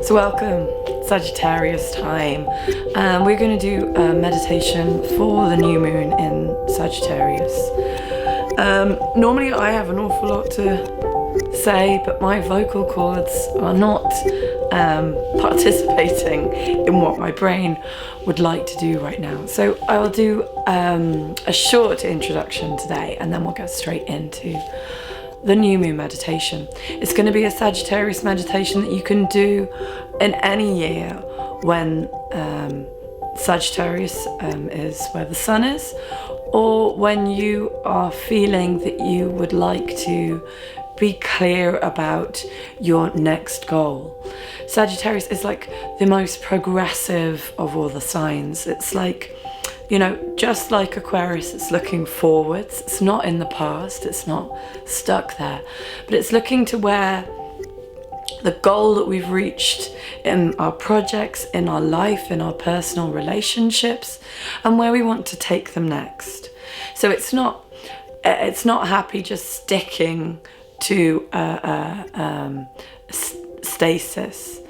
So welcome, Sagittarius time. We're going to do a meditation for the new moon in Sagittarius. Normally I have an awful lot to say, but my vocal cords are not participating in what my brain would like to do right now. So I'll do a short introduction today, and then we'll go straight into the new moon meditation. It's going to be a Sagittarius meditation that you can do in any year when Sagittarius is where the sun is, or when you are feeling that you would like to be clear about your next goal. Sagittarius is like the most progressive of all the signs. It's like, you know, just like Aquarius, it's looking forwards. It's not in the past, it's not stuck there, but it's looking to where the goal that we've reached in our projects, in our life, in our personal relationships, and where we want to take them next. So it's not happy just sticking to stasis.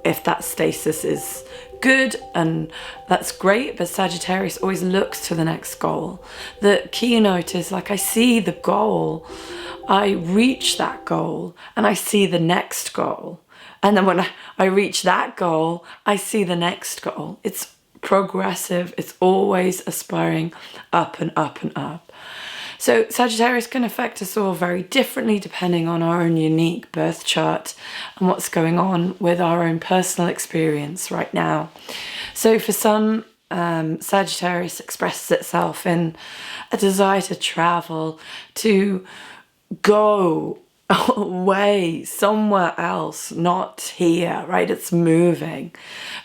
If that stasis is good, and that's great, but Sagittarius always looks to the next goal. The keynote is like, I see the goal, I reach that goal, and I see the next goal. And then when I reach that goal, I see the next goal. It's progressive, it's always aspiring up and up and up. So Sagittarius can affect us all very differently depending on our own unique birth chart and what's going on with our own personal experience right now. So for some, Sagittarius expresses itself in a desire to travel, to go away somewhere else, not here, right? It's moving.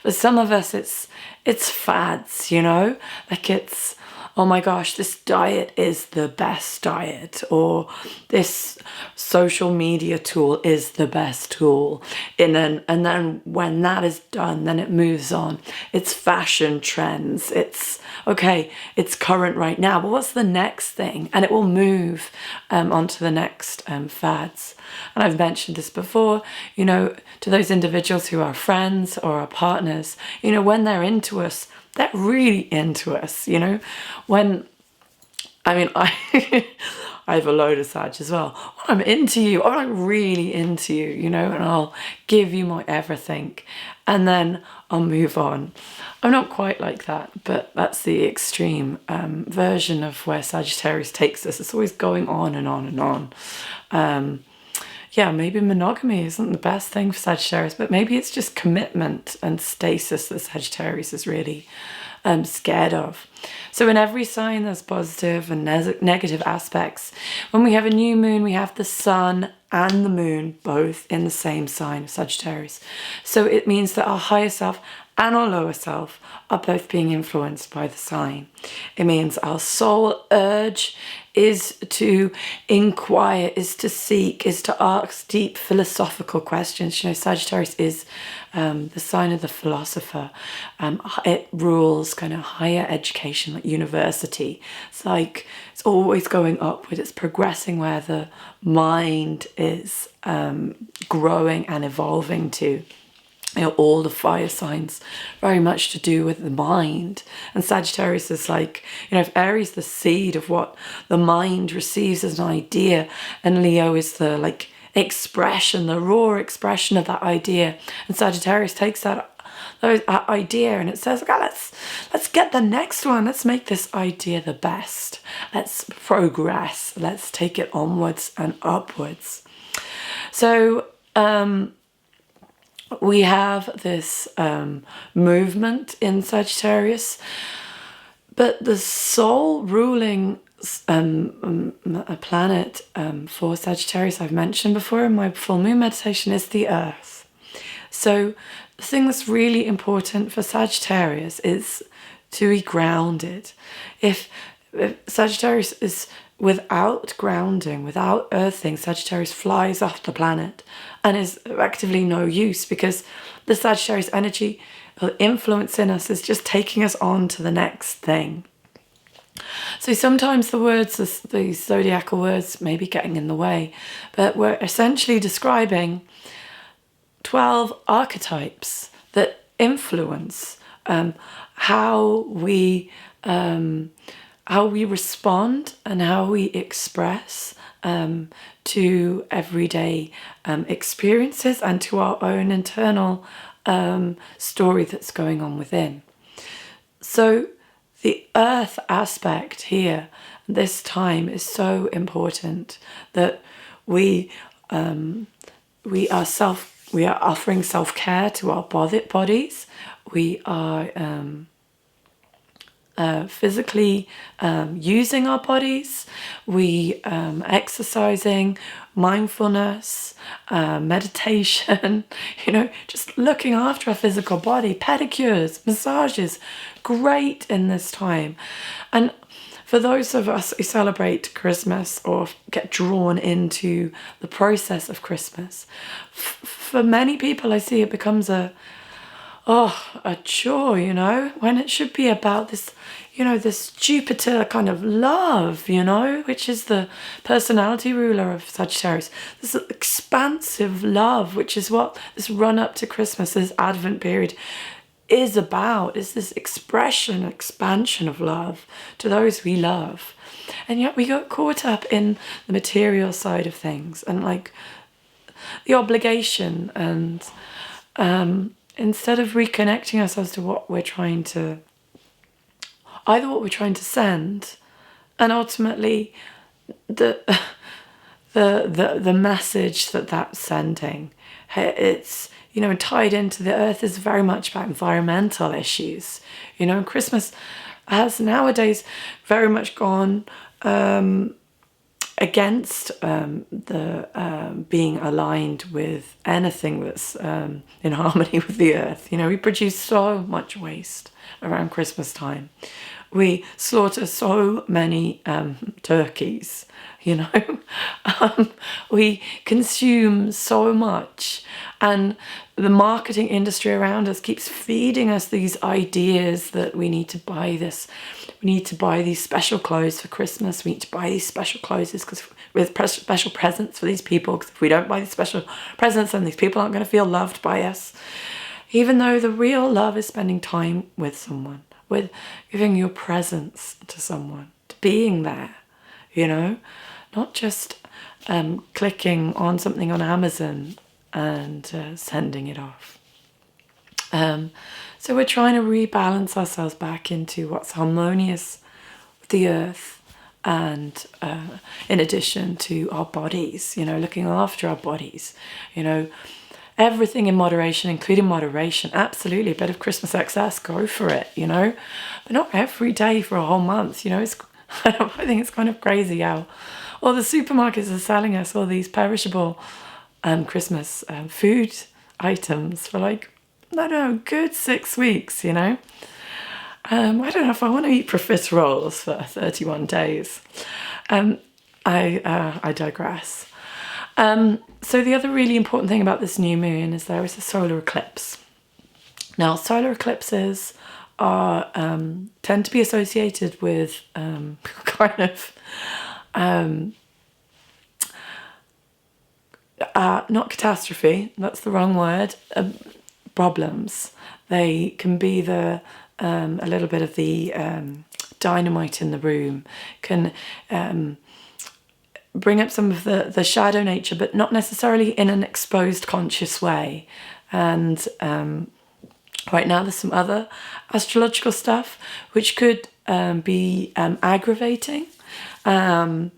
For some of us, it's fads, you know, like it's, oh my gosh, this diet is the best diet, or this social media tool is the best tool. And then when that is done, then it moves on. It's fashion trends. It's, okay, it's current right now, but what's the next thing? And it will move onto the next fads. And I've mentioned this before, you know, to those individuals who are friends or are partners, you know, when they're into us, they're really into us, you know. When, I mean, I have a load of Sag as well. When I'm into you, I'm like really into you, you know, and I'll give you my everything, and then I'll move on. I'm not quite like that, but that's the extreme version of where Sagittarius takes us. It's always going on and on and on. Yeah, maybe monogamy isn't the best thing for Sagittarius, but maybe it's just commitment and stasis that Sagittarius is really scared of. So in every sign there's positive and negative aspects. When we have a new moon, we have the sun and the moon both in the same sign of Sagittarius. So it means that our higher self and our lower self are both being influenced by the sign. It means our soul urge is to inquire, is to seek, is to ask deep philosophical questions. You know, Sagittarius is the sign of the philosopher. It rules kind of higher education, like university. It's like, it's always going upward. It's progressing where the mind is growing and evolving to. You know, all the fire signs very much to do with the mind. And Sagittarius is like, you know, if Aries is the seed of what the mind receives as an idea, and Leo is the like expression, the raw expression of that idea. And Sagittarius takes that idea and it says, okay, let's get the next one. Let's make this idea the best. Let's progress. Let's take it onwards and upwards. So, we have this movement in Sagittarius, but the soul ruling a planet for Sagittarius, I've mentioned before in my full moon meditation, is the Earth. So the thing that's really important for Sagittarius is to be grounded. If Sagittarius is without grounding, without earthing, Sagittarius flies off the planet and is effectively no use, because the Sagittarius energy influence in us is just taking us on to the next thing. So sometimes the words, the zodiacal words, may be getting in the way, but we're essentially describing 12 archetypes that influence how we respond and how we express to everyday experiences and to our own internal story that's going on within. So the earth aspect here this time is so important, that we are offering self-care to our bodies. We are physically using our bodies. We exercising, mindfulness, meditation, just looking after our physical body, pedicures, massages, great in this time. And for those of us who celebrate Christmas or get drawn into the process of Christmas, for many people I see it becomes a chore, when it should be about this, this Jupiter kind of love, which is the personality ruler of Sagittarius. This expansive love, which is what this run up to Christmas, this Advent period is about, is this expansion of love to those we love. And yet we got caught up in the material side of things and like the obligation, and instead of reconnecting ourselves to what we're trying to send, and ultimately the message that's sending. It's tied into the earth is very much about environmental issues. And Christmas has nowadays very much gone against the being aligned with anything that's in harmony with the earth. We produce so much waste around Christmas time. We slaughter so many turkeys, we consume so much, and the marketing industry around us keeps feeding us these ideas that we need to buy this. We need to buy these special clothes for Christmas. We need to buy these special clothes with special presents for these people, because if we don't buy these special presents, then these people aren't going to feel loved by us. Even though the real love is spending time with someone, with giving your presence to someone, to being there, not just clicking on something on Amazon and sending it off. So we're trying to rebalance ourselves back into what's harmonious with the earth, and in addition to our bodies, looking after our bodies, everything in moderation, including moderation. Absolutely, a bit of Christmas excess, go for it, but not every day for a whole month. I think it's kind of crazy how all the supermarkets are selling us all these perishable Christmas food items for good 6 weeks, I don't know if I want to eat profiteroles for 31 days. I digress. So the other really important thing about this new moon is there is a solar eclipse. Now, solar eclipses are tend to be associated with not catastrophe, that's the wrong word, problems. They can be a little bit of the dynamite in the room, can bring up some of the shadow nature, but not necessarily in an exposed conscious way. And right now there's some other astrological stuff which could be aggravating and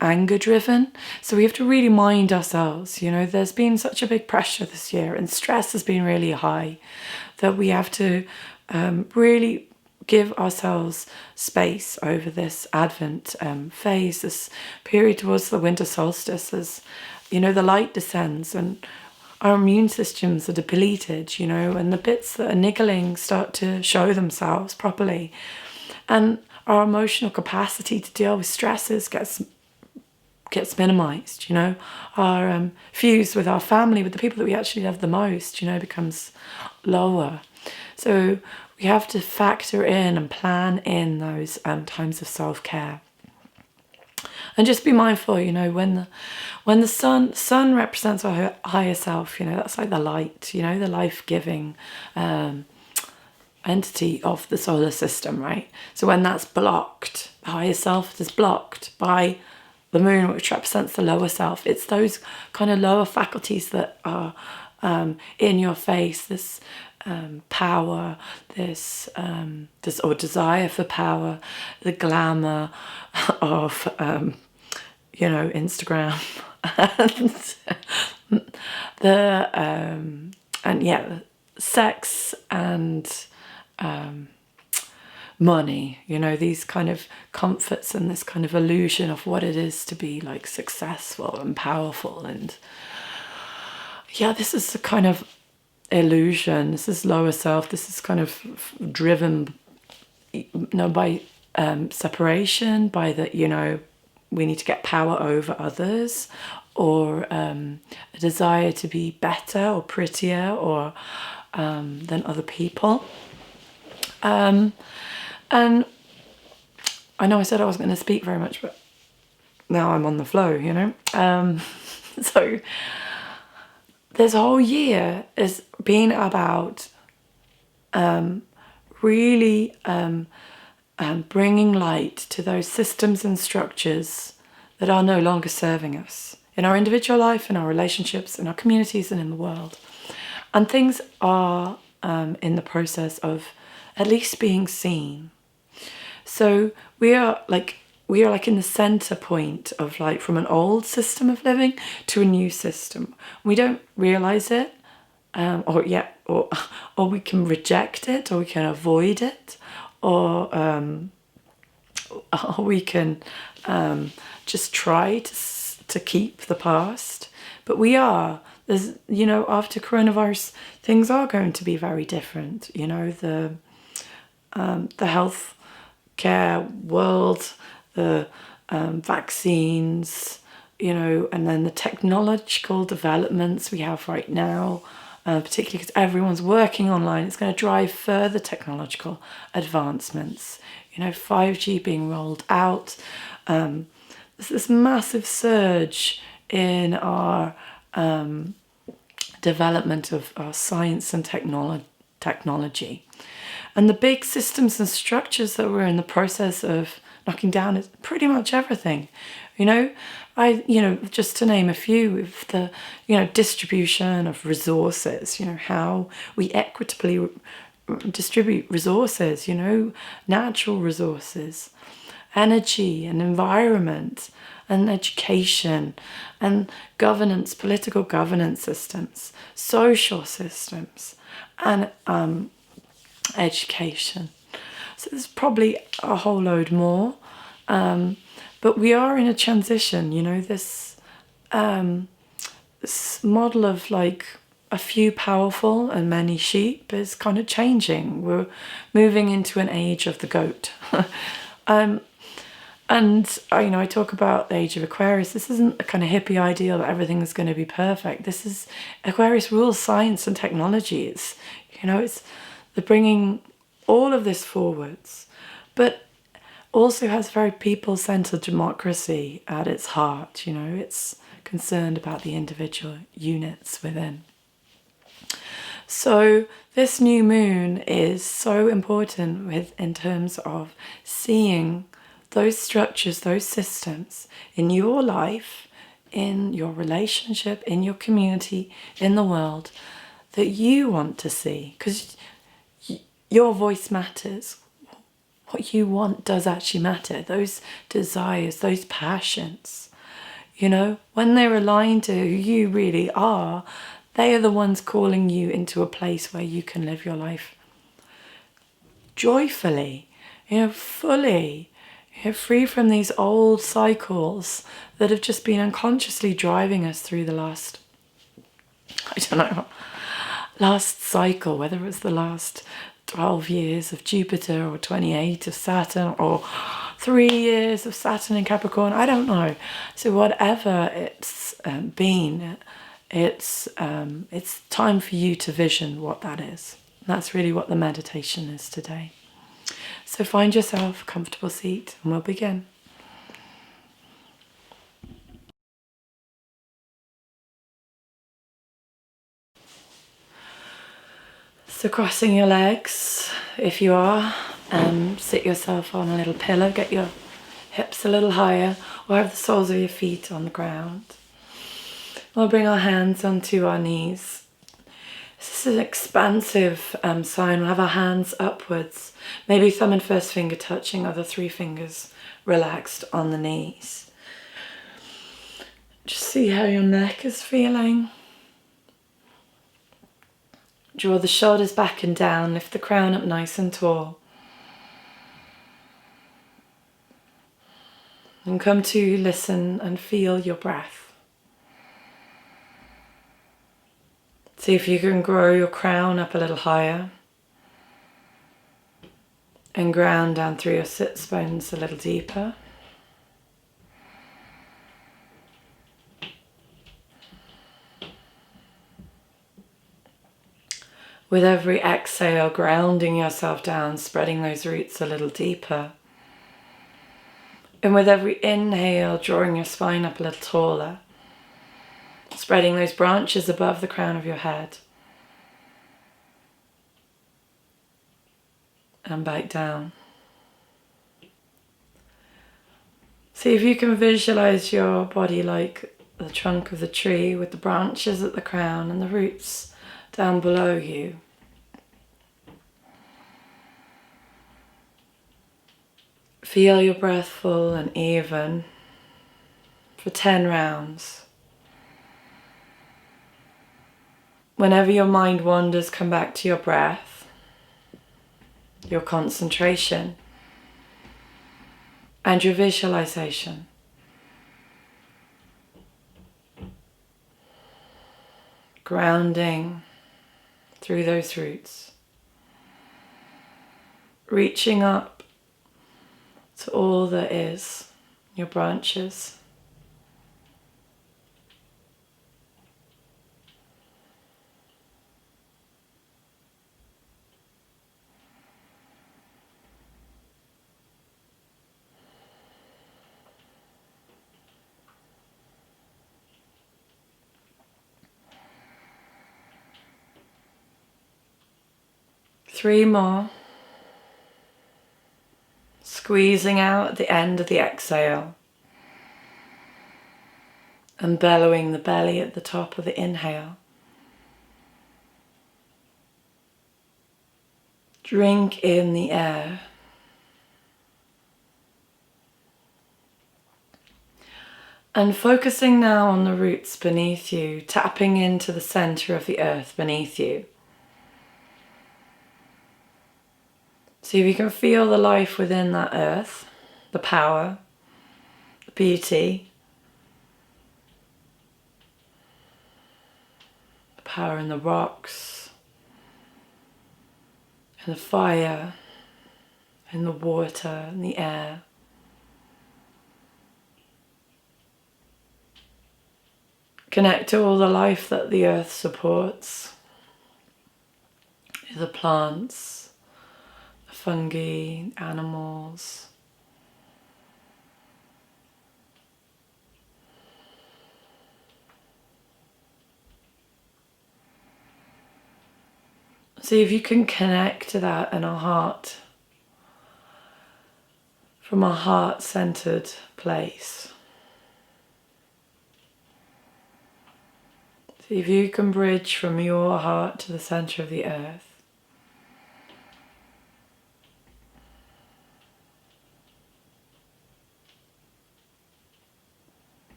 anger driven. So we have to really mind ourselves. There's been such a big pressure this year, and stress has been really high, that we have to really give ourselves space over this Advent phase, this period towards the winter solstice, as the light descends and our immune systems are depleted, and the bits that are niggling start to show themselves properly, and our emotional capacity to deal with stresses gets minimized. Our fuse with our family, with the people that we actually love the most, becomes lower. So we have to factor in and plan in those times of self-care. And just be mindful, you know, when the sun represents our higher self, you know, that's like the light, you know, the life-giving entity of the solar system, right? So when that's blocked, the higher self is blocked by the moon, which represents the lower self. It's those kind of lower faculties that are in your face, this power, this or desire for power, the glamour of you know, Instagram, and and yeah, sex and money, you know, these kind of comforts and this kind of illusion of what it is to be like successful and powerful. And yeah, this is the kind of illusion, this is lower self, this is kind of driven, you know, by separation, by the, you know, we need to get power over others, or a desire to be better or prettier or than other people. And I know I said I wasn't going to speak very much, but now I'm on the flow, you know. So this whole year has been about really bringing light to those systems and structures that are no longer serving us in our individual life, in our relationships, in our communities, and in the world. And things are in the process of at least being seen. So we are like in the center point of like from an old system of living to a new system. We don't realize it, or we can reject it, or we can avoid it, or we can just try to keep the past. But there's, you know, after coronavirus, things are going to be very different. You know, the health care world, the vaccines, you know, and then the technological developments we have right now, particularly because everyone's working online, it's going to drive further technological advancements. You know, 5G being rolled out. There's this massive surge in our development of our science and technology. And the big systems and structures that we're in the process of knocking down is pretty much everything. You know, just to name a few, of the, you know, distribution of resources, you know, how we equitably distribute resources, you know, natural resources, energy and environment and education and governance, political governance systems, social systems, and education. So there's probably a whole load more, but we are in a transition, you know, this model of like a few powerful and many sheep is kind of changing. We're moving into an age of the goat. And you know, I talk about the age of Aquarius. This isn't a kind of hippie ideal that everything is going to be perfect. This is Aquarius rules science and technology. It's, you know, they're bringing all of this forwards, but also has very people-centered democracy at its heart. You know, it's concerned about the individual units within. So this new moon is so important in terms of seeing those structures, those systems in your life, in your relationship, in your community, in the world that you want to see, because your voice matters. What you want does actually matter. Those desires, those passions, you know, when they're aligned to who you really are, they are the ones calling you into a place where you can live your life joyfully, you know, fully, you know, free from these old cycles that have just been unconsciously driving us through the last cycle, whether it was the last 12 years of Jupiter or 28 of Saturn or 3 years of Saturn in Capricorn, I don't know. So whatever it's been, it's time for you to vision what that is. That's really what the meditation is today. So find yourself a comfortable seat and we'll begin. So crossing your legs, if you are, sit yourself on a little pillow, get your hips a little higher, or have the soles of your feet on the ground. We'll bring our hands onto our knees. This is an expansive sign. We'll have our hands upwards, maybe thumb and first finger touching, other three fingers relaxed on the knees. Just see how your neck is feeling. Draw the shoulders back and down, lift the crown up nice and tall. And come to listen and feel your breath. See if you can grow your crown up a little higher and ground down through your sits bones a little deeper. With every exhale, grounding yourself down, spreading those roots a little deeper. And with every inhale, drawing your spine up a little taller, spreading those branches above the crown of your head. And back down. See if you can visualize your body like the trunk of the tree with the branches at the crown and the roots down below you. Feel your breath full and even for 10 rounds. Whenever your mind wanders, come back to your breath, your concentration, and your visualization. Grounding through those roots, reaching up to all that is, your branches. Three more. Squeezing out at the end of the exhale and bellowing the belly at the top of the inhale. Drink in the air. And focusing now on the roots beneath you, tapping into the center of the earth beneath you. See if you can feel the life within that earth, the power, the beauty, the power in the rocks, in the fire, in the water, in the air. Connect to all the life that the earth supports, the plants, fungi, animals. See if you can connect to that in our heart, from a heart-centered place. See if you can bridge from your heart to the center of the earth.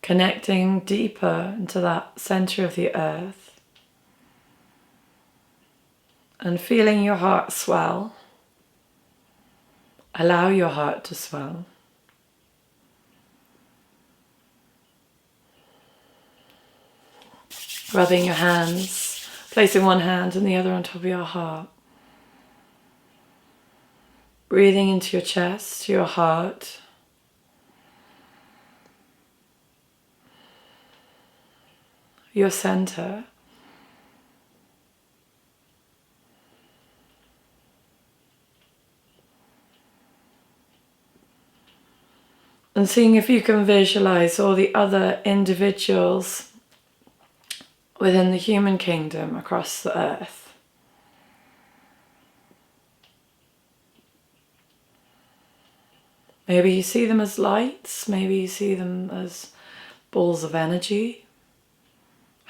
Connecting deeper into that center of the earth and feeling your heart swell. Allow your heart to swell. Rubbing your hands, placing one hand and the other on top of your heart. Breathing into your chest, your heart. your center. And seeing if you can visualize all the other individuals within the human kingdom across the earth. Maybe you see them as lights, maybe you see them as balls of energy.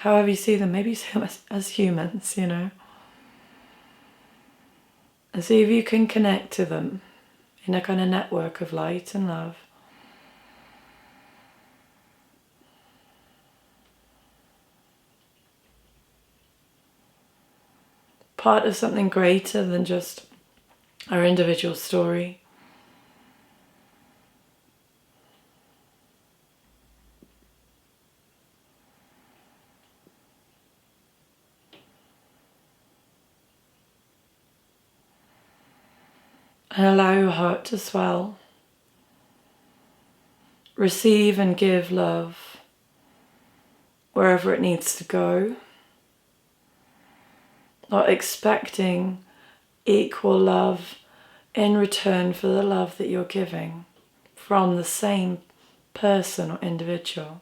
However you see them, maybe you see them as humans, you know. And see if you can connect to them in a kind of network of light and love. Part of something greater than just our individual story. And allow your heart to swell. Receive and give love wherever it needs to go. Not expecting equal love in return for the love that you're giving from the same person or individual.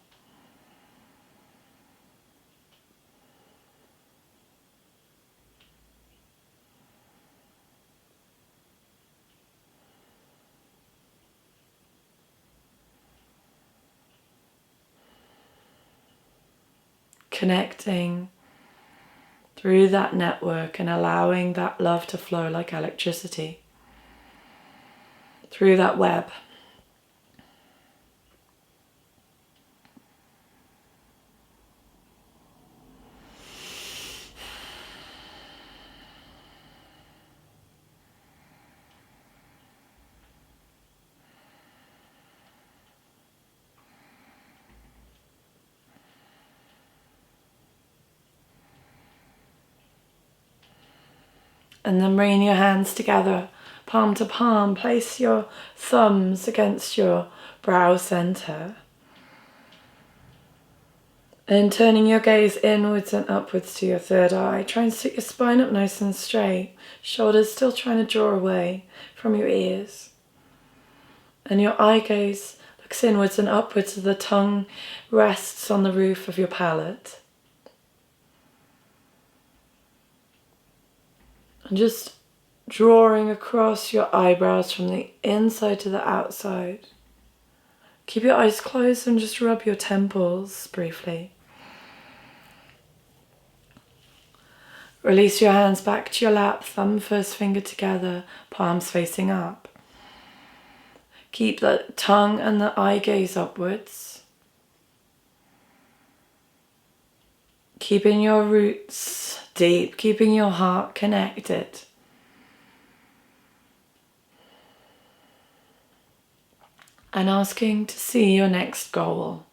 Connecting through that network and allowing that love to flow like electricity through that web. And then bring your hands together, palm to palm. Place your thumbs against your brow center. And turning your gaze inwards and upwards to your third eye. Try and sit your spine up nice and straight. Shoulders still trying to draw away from your ears. And your eye gaze looks inwards and upwards as the tongue rests on the roof of your palate. And just drawing across your eyebrows from the inside to the outside. Keep your eyes closed and just rub your temples briefly. Release your hands back to your lap, thumb first finger together, palms facing up. Keep the tongue and the eye gaze upwards. Keeping your roots deep, keeping your heart connected. And asking to see your next goal.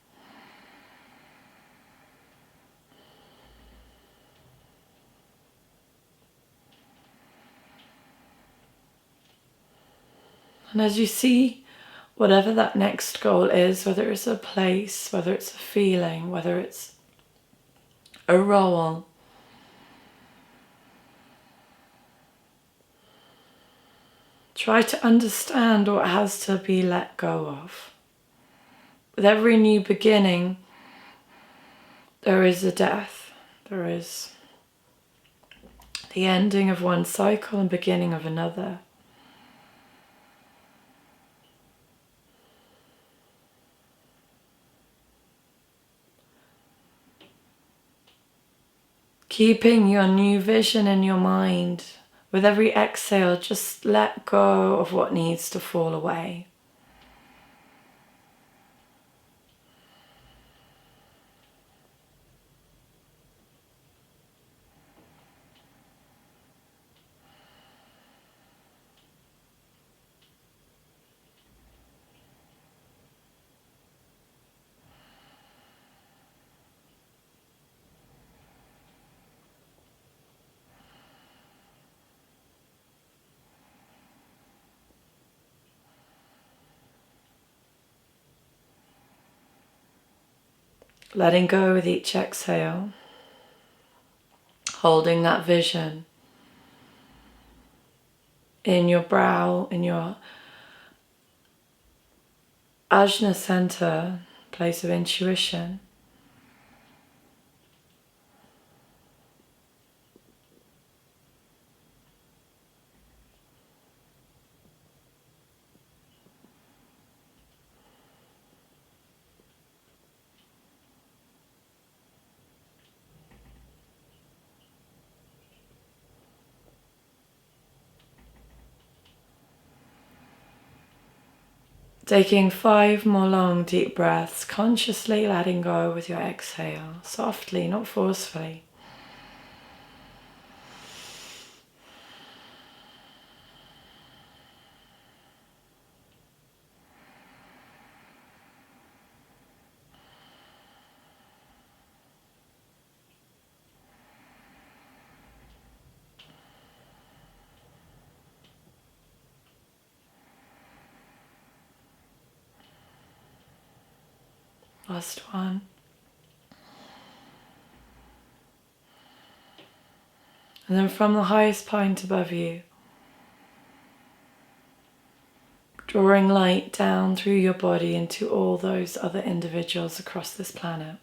And as you see whatever that next goal is, whether it's a place, whether it's a feeling, whether it's a role, try to understand what has to be let go of. With every new beginning, there is a death. There is the ending of one cycle and beginning of another. Keeping your new vision in your mind, with every exhale, just let go of what needs to fall away. letting go with each exhale, holding that vision in your brow, in your Ajna center, place of intuition. Taking 5 more long deep breaths, consciously letting go with your exhale, softly, not forcefully. Last one. And then from the highest point above you, drawing light down through your body into all those other individuals across this planet.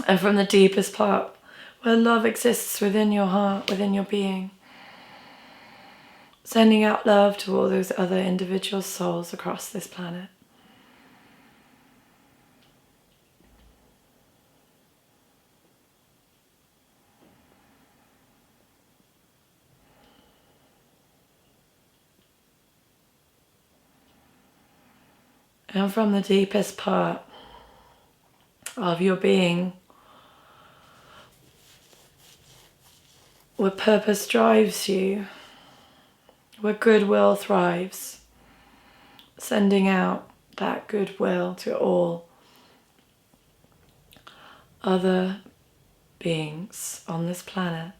And from the deepest part, where love exists within your heart, within your being, sending out love to all those other individual souls across this planet. And from the deepest part of your being, where purpose drives you, where goodwill thrives, sending out that goodwill to all other beings on this planet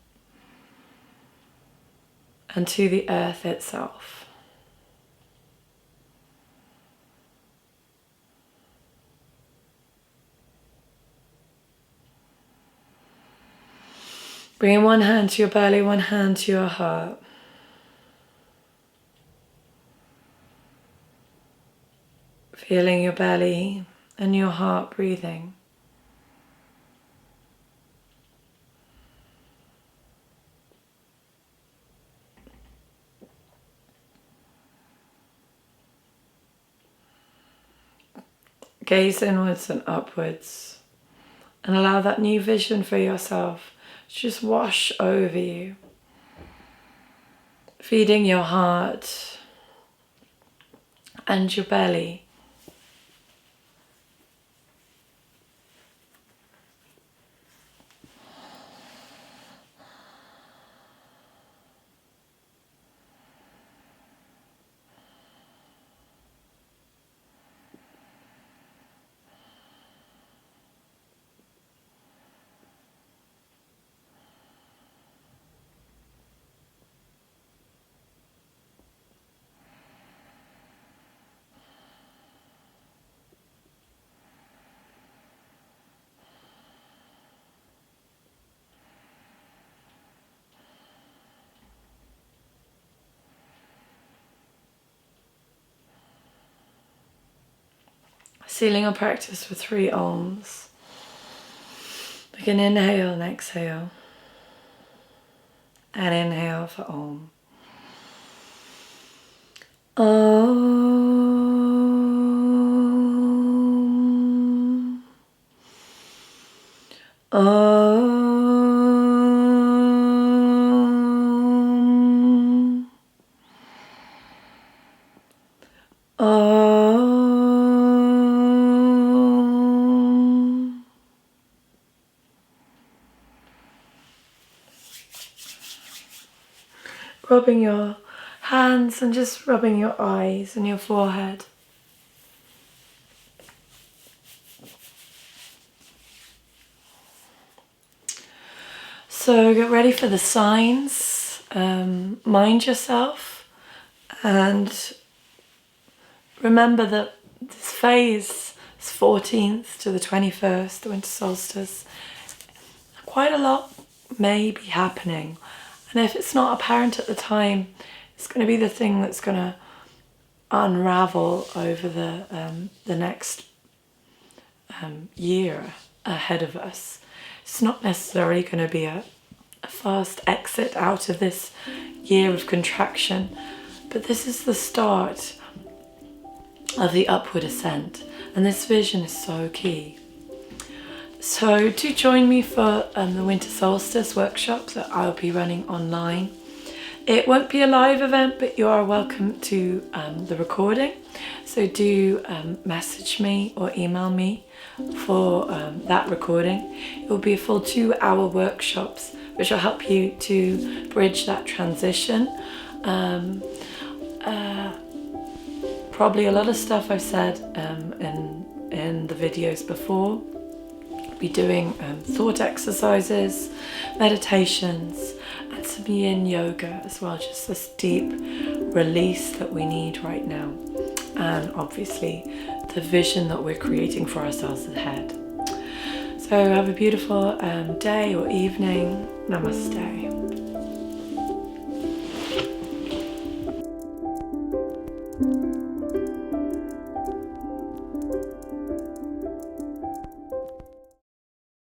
and to the earth itself. Bringing one hand to your belly, one hand to your heart. Feeling your belly and your heart breathing. Gaze inwards and upwards and allow that new vision for yourself to just wash over you, feeding your heart and your belly. Sealing our practice with 3 Oms. We can inhale and exhale. And inhale for Om. Om. Om. Om. Rubbing your hands and just rubbing your eyes and your forehead. So get ready for the signs, mind yourself, and remember that this phase is 14th to the 21st, the winter solstice. Quite a lot may be happening, and if it's not apparent at the time, it's going to be the thing that's going to unravel over the next year ahead of us. It's not necessarily going to be a fast exit out of this year of contraction, but this is the start of the upward ascent, and this vision is so key. So do join me for the winter solstice workshop that I'll be running online. It won't be a live event, but you are welcome to the recording. So do message me or email me for that recording. It will be a full 2-hour workshops, which will help you to bridge that transition. Probably a lot of stuff I've said in the videos before. We'll be doing thought exercises, meditations, and some yin yoga as well, just this deep release that we need right now, and obviously the vision that we're creating for ourselves ahead. So have a beautiful day or evening. Namaste.